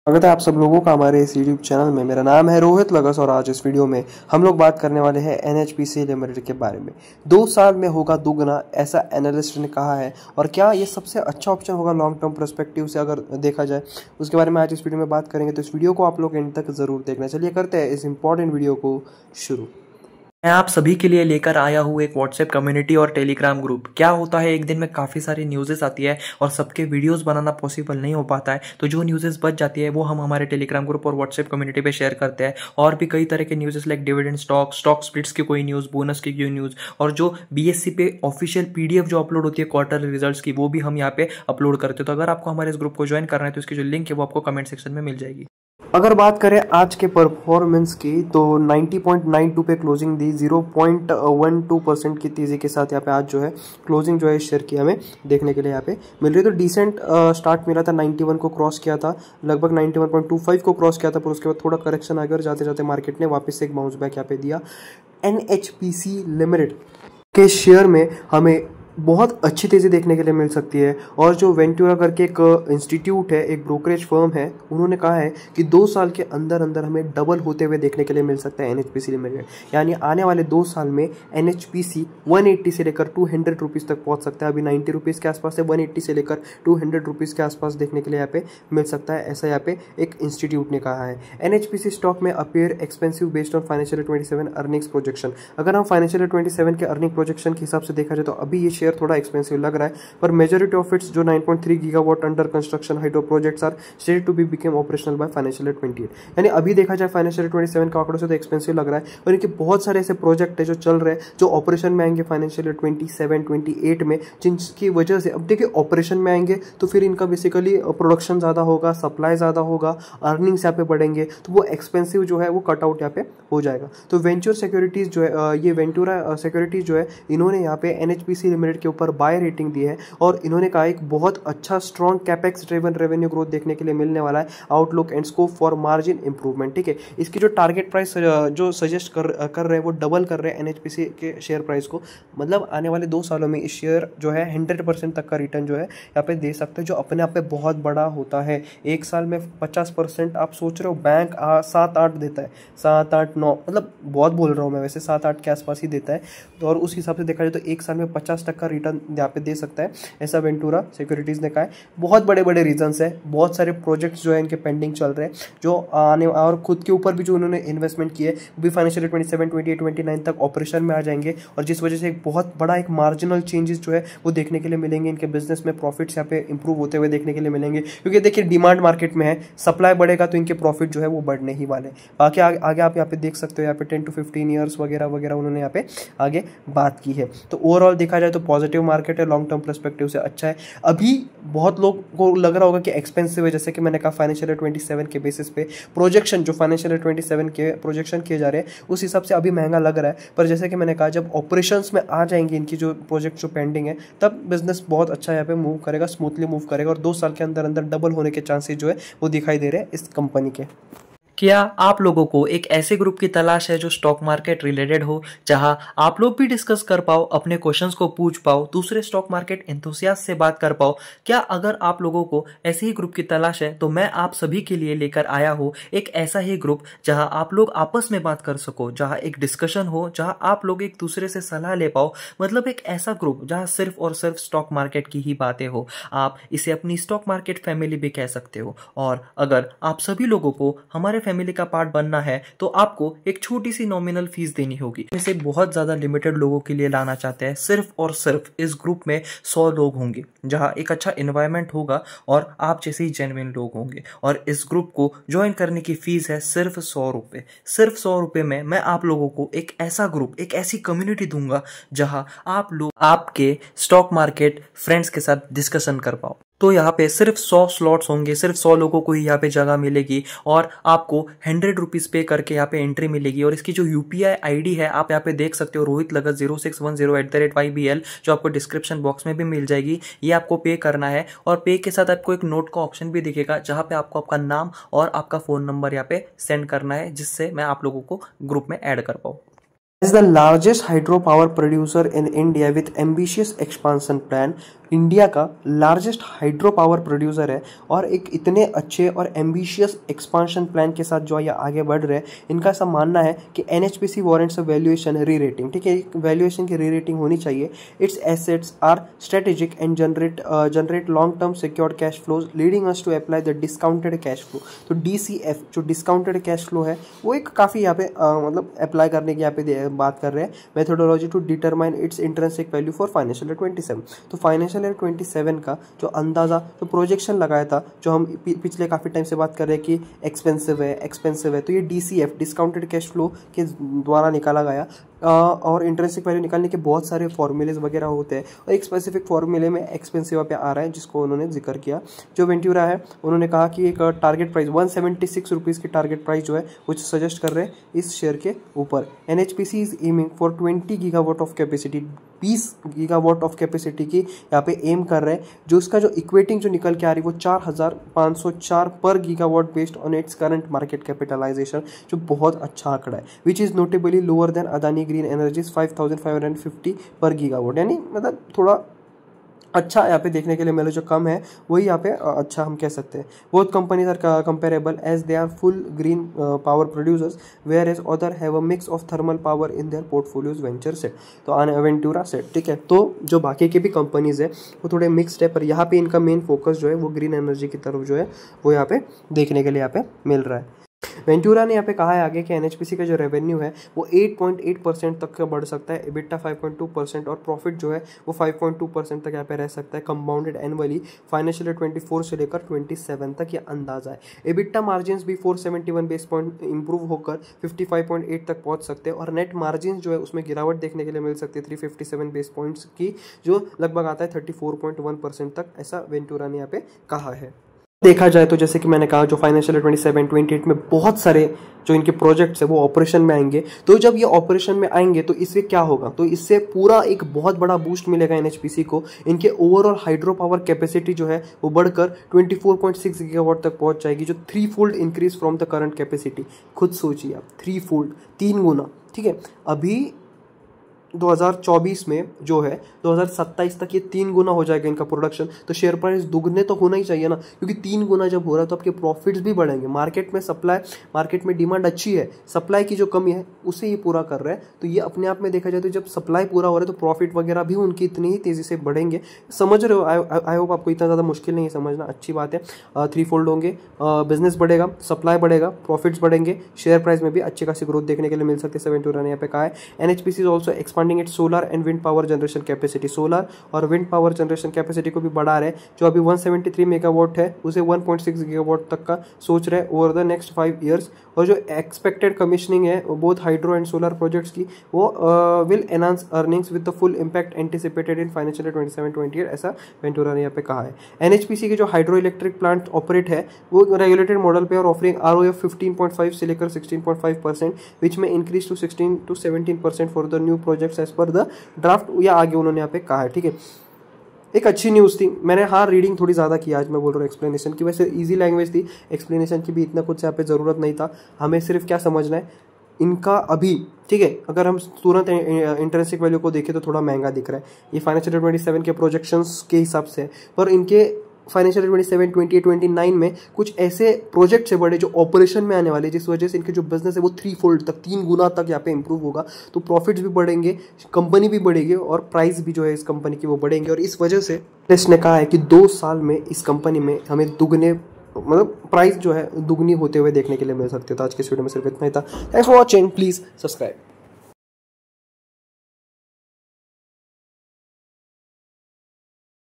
स्वागत है आप सब लोगों का हमारे इस यूट्यूब चैनल में। मेरा नाम है रोहित लगस और आज इस वीडियो में हम लोग बात करने वाले हैं एनएचपीसी लिमिटेड के बारे में। 2 साल में होगा दुगना, ऐसा एनालिस्ट ने कहा है। और क्या ये सबसे अच्छा ऑप्शन होगा लॉन्ग टर्म पर्सपेक्टिव से अगर देखा जाए, उसके बारे में आज इस वीडियो में बात करेंगे। तो इस वीडियो को आप लोग एंड तक जरूर देखना। चलिए करते हैं इस इंपॉर्टेंट वीडियो को शुरू। मैं आप सभी के लिए लेकर आया हूँ एक व्हाट्सएप कम्युनिटी और टेलीग्राम ग्रुप। क्या होता है, एक दिन में काफ़ी सारी न्यूज़ेस आती है और सबके वीडियोस बनाना पॉसिबल नहीं हो पाता है, तो जो न्यूज़ेस बच जाती है वो हम हमारे टेलीग्राम ग्रुप और व्हाट्सएप कम्युनिटी पे शेयर करते हैं। और भी कई तरह के न्यूज़ेस लाइक डिविडेंड स्टॉक स्प्लिट्स की कोई न्यूज़, बोनस की कोई न्यूज़, और जो बीएससी पे ऑफिशियल पीडीएफ जो अपलोड होती है क्वार्टर रिजल्ट्स की, वो भी हम यहाँ पे अपलोड करते हैं। तो अगर आपको हमारे इस ग्रुप को ज्वाइन करना है तो इसकी जो लिंक है वो आपको कमेंट सेक्शन में मिल जाएगी। अगर बात करें आज के परफॉर्मेंस की तो 90.92 पे क्लोजिंग दी, 0.12% की तेज़ी के साथ यहाँ पे आज जो है क्लोजिंग जो है इस शेयर की हमें देखने के लिए यहाँ पे मिल रही है। तो डिसेंट स्टार्ट मिला था, 91 को क्रॉस किया था, लगभग 91.25 को क्रॉस किया था, पर उसके बाद थोड़ा करेक्शन आ गया और जाते जाते मार्केट ने वापस से एक बाउंस बैक यहाँ पे दिया। एनएचपीसी लिमिटेड के शेयर में हमें बहुत अच्छी तेज़ी देखने के लिए मिल सकती है। और जो वेंटूरा करके एक इंस्टीट्यूट है, एक ब्रोकरेज फर्म है, उन्होंने कहा है कि 2 साल के अंदर अंदर हमें डबल होते हुए देखने के लिए मिल सकता है एनएचपीसी लिमिटेड। यानी आने वाले 2 साल में एनएचपीसी 180 से लेकर 200 रुपीज़ तक पहुंच सकता है। अभी 90 रुपीज़ के आसपास है, 180 से लेकर 200 रुपीज़ के आसपास देखने के लिए यहाँ पे मिल सकता है, ऐसा यहाँ पे एक इंस्टीट्यूट ने कहा है। एनएचपीसी स्टॉक में appear expensive based on financial 27 earnings projection. अगर हम फाइनेंशियल 27 के अर्निंग प्रोजेक्शन के हिसाब से देखा जाए तो अभी ये शेयर थोड़ा एक्सपेंसिव लग रहा है, पर मेजॉरिटी ऑफ इट्स जो 9.3 gigawatt under construction hydro projects are stated to be become operational by financial 28। यानी अभी देखा जाए फाइनेंशियल 27 का आंकड़ों से तो एक्सपेंसिव लग रहा है, और इनके बहुत सारे ऐसे प्रोजेक्ट है जो चल रहे हैं जो ऑपरेशन में आएंगे फाइनेंशियल 27-28 में, जिनकी वजह से अब देखिए ऑपरेशन में आएंगे तो फिर इनका बेसिकली प्रोडक्शन ज़्यादा होगा, सप्लाई ज़्यादा होगा, अर्निंग्स यहाँ पे बढ़ेंगे, तो वो एक्सपेंसिव जो है वो कटआउट यहाँ पे हो जाएगा। तो वेंचर सिक्योरिटीज़ जो है, ये वेंटूरा सिक्योरिटीज़ जो है, इन्होंने यहाँ पे एनएचपीसी लिमिटेड के ऊपर बाय रेटिंग दी है और इन्होंने कहा एक बहुत अच्छा strong capex driven revenue growth देखने के लिए मिलने वाला है, outlook and scope for margin improvement. ठीक है, इसकी जो टारगेट प्राइस जो सजेस्ट कर रहे हैं वो डबल कर रहे हैं एनएचपीसी के शेयर प्राइस को। मतलब आने वाले 2 सालों में इस शेयर जो है 100% तक का रिटर्न जो है यहाँ पे दे सकते हैं, जो अपने आप में बहुत बड़ा होता है। एक साल में 50% आप सोच रहे हो, बैंक 7-8 देता है, 7-8-9, मतलब बहुत बोल रहा हूँ मैं, वैसे 7-8 के आसपास ही देता है। तो और उस हिसाब से देखा जाए तो एक साल में 50% का रिटर्न यहाँ पे दे सकता है, ऐसा वेंटूरा सिक्योरिटीज़ ने कहा है। बहुत बड़े बड़े रीजंस है, बहुत सारे प्रोजेक्ट्स जो है इनके पेंडिंग चल रहे हैं, जो आने और खुद के ऊपर भी जो उन्होंने इन्वेस्टमेंट किए वो भी फाइनेंशियल 27, 28, 29 तक ऑपरेशन में आ जाएंगे, और जिस वजह से एक बहुत बड़ा एक मार्जिनल चेंजेस जो है वो देखने के लिए मिलेंगे। इनके बिजनेस में प्रॉफिट्स यहाँ पे इंप्रूव होते हुए देखने के लिए मिलेंगे, क्योंकि देखिए डिमांड मार्केट में है, सप्लाई बढ़ेगा तो इनके प्रॉफिट जो है वो बढ़ने ही वाले। बाकी आगे आप यहाँ पे देख सकते हो, यहाँ पे 10 to 15 ईयर्स वगैरह वगैरह उन्होंने यहाँ पे आगे बात की है। तो ओवरऑल देखा जाए तो पॉजिटिव मार्केट है, लॉन्ग टर्म पर्सपेक्टिव से अच्छा है। अभी बहुत लोग को लग रहा होगा कि एक्सपेंसिव है, जैसे कि मैंने कहा फाइनेंशियल 27 के बेसिस पे प्रोजेक्शन, जो फाइनेंशियल 27 के प्रोजेक्शन किए जा रहे हैं उस हिसाब से अभी महंगा लग रहा है, पर जैसे कि मैंने कहा जब ऑपरेशंस में आ जाएंगे इनकी जो प्रोजेक्ट जो पेंडिंग है, तब बिजनेस बहुत अच्छा यहाँ पे मूव करेगा, स्मूथली मूव करेगा, और 2 साल के अंदर अंदर डबल होने के चांसेस जो है वो दिखाई दे रहे हैं इस कंपनी के। क्या आप लोगों को एक ऐसे ग्रुप की तलाश है जो स्टॉक मार्केट रिलेटेड हो, जहां आप लोग भी डिस्कस कर पाओ, अपने क्वेश्चंस को पूछ पाओ, दूसरे स्टॉक मार्केट एंथुसियास्ट से बात कर पाओ? क्या अगर आप लोगों को ऐसे ही ग्रुप की तलाश है तो मैं आप सभी के लिए लेकर आया हूं एक ऐसा ही ग्रुप जहां आप लोग आपस में बात कर सको, जहां एक डिस्कशन हो, जहां आप लोग एक दूसरे से सलाह ले पाओ। मतलब एक ऐसा ग्रुप जहां सिर्फ और सिर्फ स्टॉक मार्केट की ही बातें हो। आप इसे अपनी स्टॉक मार्केट फैमिली भी कह सकते हो। और अगर आप सभी लोगों को हमारे फैमिली का पार्ट बनना है तो आपको एक छोटी सी नॉमिनल फीस देनी होगी। इसे बहुत ज्यादा लिमिटेड लोगों के लिए लाना चाहते हैं। सिर्फ और सिर्फ इस ग्रुप में 100 लोग होंगे, जहां एक अच्छा एनवायरनमेंट होगा और आप जैसे ही जेन्युइन लोग होंगे। और इस ग्रुप को ज्वाइन करने की फीस है सिर्फ 100 रुपए। सिर्फ 100 रुपए में मैं आप लोगों को एक ऐसा ग्रुप, एक ऐसी कम्युनिटी दूंगा जहां आप लोग आपके स्टॉक मार्केट फ्रेंड्स के साथ डिस्कशन कर पाओ। तो यहाँ पे सिर्फ 100 स्लॉट्स होंगे, सिर्फ 100 लोगों को ही यहाँ पे जगह मिलेगी, और आपको 100 रुपीज़ पे करके यहाँ पे एंट्री मिलेगी। और इसकी जो यूपीआई आईडी है आप यहाँ पे देख सकते हो, रोहित लगत 0610@YBL, जो आपको डिस्क्रिप्शन बॉक्स में भी मिल जाएगी। ये आपको पे करना है, और पे के साथ आपको एक नोट का ऑप्शन भी दिखेगा जहाँ पे आपको आपका नाम और आपका फ़ोन नंबर यहाँ पे सेंड करना है, जिससे मैं आप लोगों को ग्रुप में ऐड कर पाऊँ। As the largest hydropower producer in India with ambitious expansion plan, India का लार्जेस्ट हाइड्रो पावर प्रोड्यूसर है और एक इतने अच्छे और एम्बिशियस एक्सपांशन प्लान के साथ जो ये आगे बढ़ रहे हैं, इनका ऐसा मानना है कि NHPC warrants a valuation re rating. ठीक है, वैल्यूएशन की री रेटिंग होनी चाहिए। Its assets are strategic and generate long term secured cash flows leading us to apply the discounted cash flow. तो DCF जो डिस्काउंटेड कैश फ्लो है वो एक काफ़ी यहाँ पे मतलब अप्लाई करने की यहाँ पे बात कर रहे हैं। Methodology to determine its intrinsic value for financial year 27। तो फाइनेंशियल ईयर 27 का जो अंदाज़ा जो प्रोजेक्शन लगाया था, जो हम पिछले काफ़ी टाइम से बात कर रहे हैं कि एक्सपेंसिव है, तो ये DCF डिस्काउंटेड कैश फ्लो के द्वारा निकाला गया। और इंट्रिंसिक वैल्यू निकालने के बहुत सारे फॉर्मूलेज वगैरह होते हैं और एक स्पेसिफिक फॉर्मूले में एक्सपेंसिव पे आ रहा है जिसको उन्होंने जिक्र किया। जो वेंटूरा है उन्होंने कहा कि एक टारगेट प्राइस 176 रुपीज़ की टारगेट प्राइस जो है वो सजेस्ट कर रहे हैं इस शेयर के ऊपर। NHPC is aiming for 20 gigawatt of capacity, 20 gigawatt of capacity की यहाँ पे एम कर रहे हैं। जो उसका जो इक्वेटिंग जो निकल के आ रही है वो 4504 per gigawatt based on its current market capitalisation, जो बहुत अच्छा आंकड़ा है, which is notably lower than Adani green energies 5550 per gigawatt. यानी मतलब थोड़ा अच्छा यहाँ पे देखने के लिए मिले, जो कम है वही यहाँ पे अच्छा हम कह सकते हैं। Both companies are comparable as they are full green power producers whereas other have a mix of thermal power in their portfolios venture set. तो वेंटूरा सेट, ठीक है। तो जो बाकी की भी कंपनीज है वो थोड़े मिक्सड है, पर यहाँ पे इनका मेन फोकस जो है वो ग्रीन एनर्जी की तरफ जो है वो यहाँ पे देखने के लिए यहाँ पे मिल रहा है। वेंटूरा ने यहाँ पे कहा है आगे कि NHPC का जो रेवेन्यू है वो 8.8% तक का बढ़ सकता है, EBITDA 5.2% और प्रॉफिट जो है वो 5.2% तक यहाँ पे रह सकता है कंपाउंडेड एनुअली फाइनेंशियल ईयर 24 से लेकर 27 तक, ये अंदाजा है। EBITDA मार्जिन भी 471 बेस पॉइंट इंप्रूव होकर 55.8 तक पहुंच सकते हैं और नेट मार्जिन जो है उसमें गिरावट देखने के लिए मिल सकती है 357 बेस पॉइंट्स की, जो लगभग आता है 34.1% तक, ऐसा वेंटूरा ने यहाँ पे कहा है। देखा जाए तो जैसे कि मैंने कहा जो फाइनेंशियल ईयर 27-28 में बहुत सारे जो इनके प्रोजेक्ट्स है वो ऑपरेशन में आएंगे। तो जब ये ऑपरेशन में आएंगे तो इससे क्या होगा, तो इससे पूरा एक बहुत बड़ा बूस्ट मिलेगा NHPC को। इनके ओवरऑल हाइड्रो पावर कैपेसिटी जो है वो बढ़कर 24.6 गीगावाट तक पहुंच जाएगी, जो 3 fold increase from the current capacity. खुद सोचिए आप, 3 फोल्ड, 3 गुना, ठीक है। अभी 2024 में जो है 2027 तक ये 3 गुना हो जाएगा इनका प्रोडक्शन, तो शेयर प्राइस दुगने तो होना ही चाहिए ना, क्योंकि 3 गुना जब हो रहा है तो आपके प्रॉफिट्स भी बढ़ेंगे। मार्केट में डिमांड अच्छी है, सप्लाई की जो कमी है उसे ये पूरा कर रहा है। तो ये अपने आप में देखा जाए तो जब सप्लाई पूरा हो रहा है तो प्रॉफिट वगैरह भी उनकी इतनी ही तेजी से बढ़ेंगे। समझ रहे हो? आई होप आपको इतना ज़्यादा मुश्किल नहीं है समझना, अच्छी बात है। 3 फोल्ड होंगे, बिजनेस बढ़ेगा, सप्लाई बढ़ेगा, प्रॉफिट्स बढ़ेंगे, शेयर प्राइस में भी अच्छी खासी ग्रोथ देखने के लिए मिल सकती है। वेंटूरा ने यहाँ पे कहा है। NHPC is also expanding it's solar and wind power generation capacity. Solar और विंड पावर जनरेशन कैपेसिटी को भी बढ़ा रहे हैं, जो अभी 173 मेगावाट है उसे 1.6 गीगावाट तक का सोच रहे हैं ओवर द नेक्स्ट 5 ईयर्स। और जो एक्सपेक्टेड कमिशनिंग है both hydro and solar projects की, वो will enhance earnings with the full impact anticipated in financial year 27-28, ऐसा वेंटूरा ने यहाँ पे कहा है। NHPC के जो हाइड्रो इलेक्ट्रिक प्लांट ऑपरेट है वो रेगुलेटेड मॉडल पे और ऑफरिंग ROE 15.5 से लेकर 16.5%, विच में increase to 16 to 17% for the new projects as per the draft, या आगे उन्होंने यहाँ पे कहा है, ठीक है। एक अच्छी न्यूज़ थी, मैंने रीडिंग थोड़ी ज़्यादा की आज, मैं बोल रहा हूँ एक्सप्लेनेशन की, वैसे इजी लैंग्वेज थी, एक्सप्लेनेशन की भी इतना कुछ यहाँ पे ज़रूरत नहीं था। हमें सिर्फ क्या समझना है इनका अभी, ठीक है। अगर हम तुरंत इंट्रिंसिक वैल्यू को देखें तो थोड़ा महंगा दिख रहा है, ये फाइनेंशियल ईयर 27 के प्रोजेक्शंस के हिसाब से, पर इनके फाइनेंशियल ईयर 27, 28, 29 में कुछ ऐसे प्रोजेक्ट्स है बड़े जो ऑपरेशन में आने वाले, जिस वजह से इनके जो बिजनेस है वो 3 फोल्ड तक, 3 गुना तक यहाँ पे इंप्रूव होगा। तो प्रॉफिट्स भी बढ़ेंगे, कंपनी भी बढ़ेगी और प्राइस भी जो है इस कंपनी की वो बढ़ेंगे। और इस वजह से इसने कहा है कि 2 साल में इस कंपनी में हमें दुगने, मतलब प्राइस जो है दुगनी होते हुए देखने के लिए मिल सकते हैं। तो आज के इस वीडियो में सिर्फ इतना ही था। Thanks for watching, please subscribe.